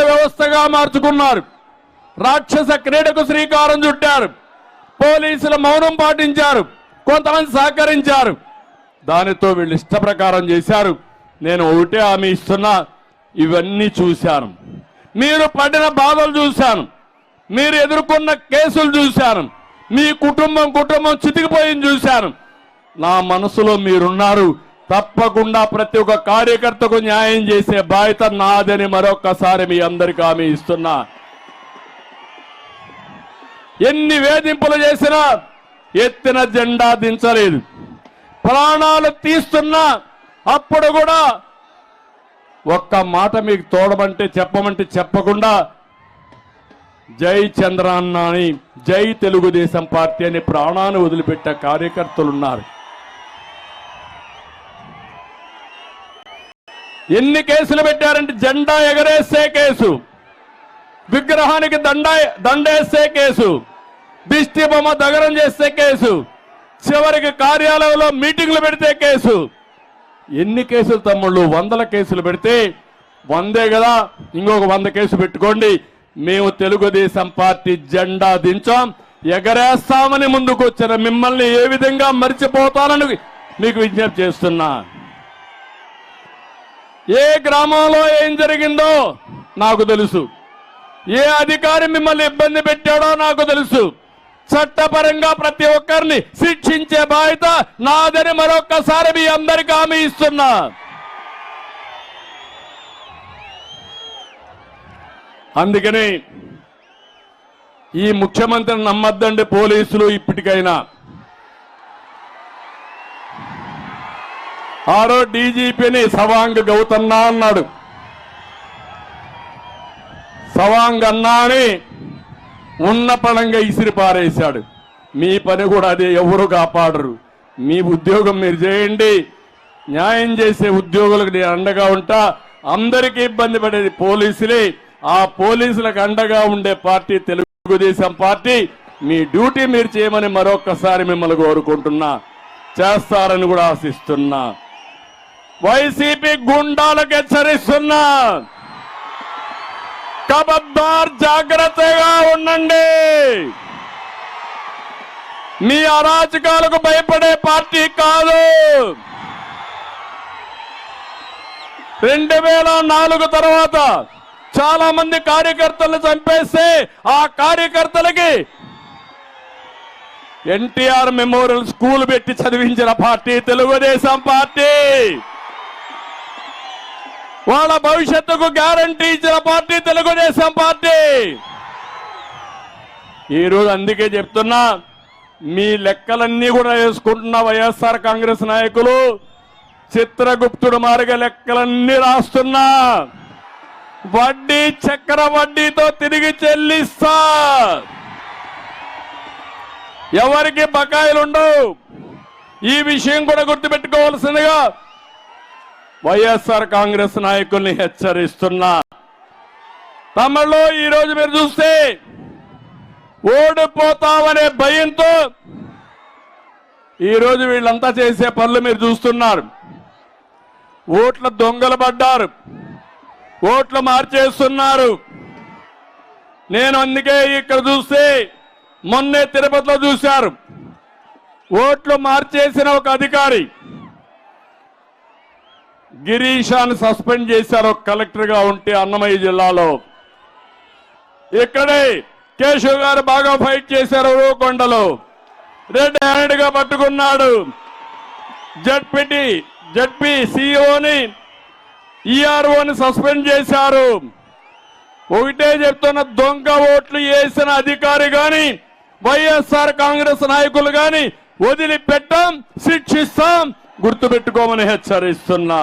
వ్యవస్థగా మార్చుకున్నారు. రాక్షస క్రీడకు శ్రీకారం చుట్టారు. పోలీసులు మౌనం పాటించారు, కొంతమంది సహకరించారు. దానితో వీళ్ళు ఇష్ట ప్రకారం చేశారు. నేను ఒకటే హామీ ఇస్తున్నా, ఇవన్నీ చూశాను, మీరు పడిన బాధలు చూశాను, మీరు ఎదుర్కొన్న కేసులు చూశాను, మీ కుటుంబం చితికిపోయింది చూశాను. నా మనసులో మీరున్నారు. తప్పకుండా ప్రతి ఒక్క కార్యకర్తకు న్యాయం చేసే బాధ్యత నాదని మరొక్కసారి మీ అందరికీ హామీ ఇస్తున్నా. ఎన్ని వేధింపులు చేసినా ఎత్తిన జెండా దించలేదు. ప్రాణాలు తీస్తున్నా అప్పుడు కూడా ఒక్క మాట మీకు తోడమంటే చెప్పమంటే చెప్పకుండా జై చంద్రన్న అని, జై తెలుగుదేశం పార్టీ అని ప్రాణాన్ని వదిలిపెట్టే కార్యకర్తలున్నారు. ఎన్ని కేసులు పెట్టారంటే జెండా ఎగరేసే కేసు, విగ్రహానికి దండేసే కేసు, దిష్టి బొమ్మ దగరం చేసే కేసు, చివరికి కార్యాలయంలో మీటింగ్లు పెడితే కేసు. ఎన్ని కేసులు తమ్ముళ్ళు? 100 కేసులు పెడితే 100 కదా, ఇంకొక 100 కేసు పెట్టుకోండి. మేము తెలుగుదేశం పార్టీ జెండా దించాం, ఎగరేస్తామని ముందుకు వచ్చిన మిమ్మల్ని ఏ విధంగా మర్చిపోతానని మీకు విజ్ఞప్తి చేస్తున్నా. ఏ గ్రామంలో ఏం జరిగిందో నాకు తెలుసు, ఏ అధికారి మిమ్మల్ని ఇబ్బంది పెట్టాడో నాకు తెలుసు. చట్టపరంగా ప్రతి ఒక్కరిని శిక్షించే బాధ్యత నాదని మరొక్కసారి మీ అందరికీ హామీ ఇస్తున్నా. అందుకని ఈ ముఖ్యమంత్రిని నమ్మద్దండి పోలీసులు. ఇప్పటికైనా ఆరో డీజీపీని సవాంగ్ గౌతన్నా అన్నాడు. సవాంగ్ అన్నా అని ఉన్న పడంగా ఇసిరి పారేశాడు. మీ పని కూడా అదే, ఎవరు కాపాడరు. మీ ఉద్యోగం మీరు చేయండి. న్యాయం చేసే ఉద్యోగులకు నేను అండగా ఉంటా. అందరికీ ఇబ్బంది పడేది పోలీసులే. ఆ పోలీసులకు అండగా ఉండే పార్టీ తెలుగుదేశం పార్టీ. మీ డ్యూటీ మీరు చేయమని మరొక్కసారి మిమ్మల్ని కోరుకుంటున్నా. చేస్తారని కూడా ఆశిస్తున్నా. వైసీపీ గుండాలకు హెచ్చరిస్తున్నా, ఖబర్దార్, జాగ్రత్తగా ఉండండి. మీ అరాచకాలకు భయపడే పార్టీ కాదు. 2004 తర్వాత చాలా మంది కార్యకర్తలను చంపేస్తే ఆ కార్యకర్తలకి ఎన్టీఆర్ మెమోరియల్ స్కూల్ పెట్టి చదివించిన పార్టీ తెలుగుదేశం పార్టీ. వాళ్ళ భవిష్యత్తుకు గ్యారంటీ ఇచ్చిన పార్టీ తెలుగుదేశం పార్టీ. ఈరోజు అందుకే చెప్తున్నా, మీ లెక్కలన్నీ కూడా వేసుకుంటున్న వైఎస్ఆర్ కాంగ్రెస్ నాయకులు చిత్రగుప్తుడు మార్గ లెక్కలన్నీ రాస్తున్నా. వడ్డీ చక్ర వడ్డీతో తిరిగి చెల్లిస్తా. ఎవరికి బకాయిలుండవు. ఈ విషయం కూడా గుర్తుపెట్టుకోవాల్సిందిగా వైఎస్ఆర్ కాంగ్రెస్ నాయకుల్ని హెచ్చరిస్తున్నా. తమలో ఈరోజు మీరు చూస్తే ఓడిపోతామనే భయంతో ఈరోజు వీళ్ళంతా చేసే పనులు మీరు చూస్తున్నారు. ఓట్ల దొంగలు పడ్డారు, ఓట్లు మార్చేస్తున్నారు. నేను అందుకే ఇక్కడ చూస్తే మొన్నే తిరుపతిలో చూశారు, ఓట్లు మార్చేసిన ఒక అధికారి గిరీషాన్ని సస్పెండ్ చేశారు కలెక్టర్ గా ఉంటే అన్నమయ్య జిల్లాలో. ఇక్కడే కేశవ్ గారు బాగా ఫైట్ చేశారు ఊరుకొండలో, రెడ్ హ్యాండ్ గా పట్టుకున్నాడు. జడ్పీ సిఇఓని ఈఆర్ఓని సస్పెండ్ చేశారు. ఒకటే చెప్తున్న, దొంగ ఓట్లు వేసిన అధికారి గాని వైఎస్ఆర్ కాంగ్రెస్ నాయకులు గాని వదిలిపెట్టాం, శిక్షిస్తాం, గుర్తుపెట్టుకోమని హెచ్చరిస్తున్నా.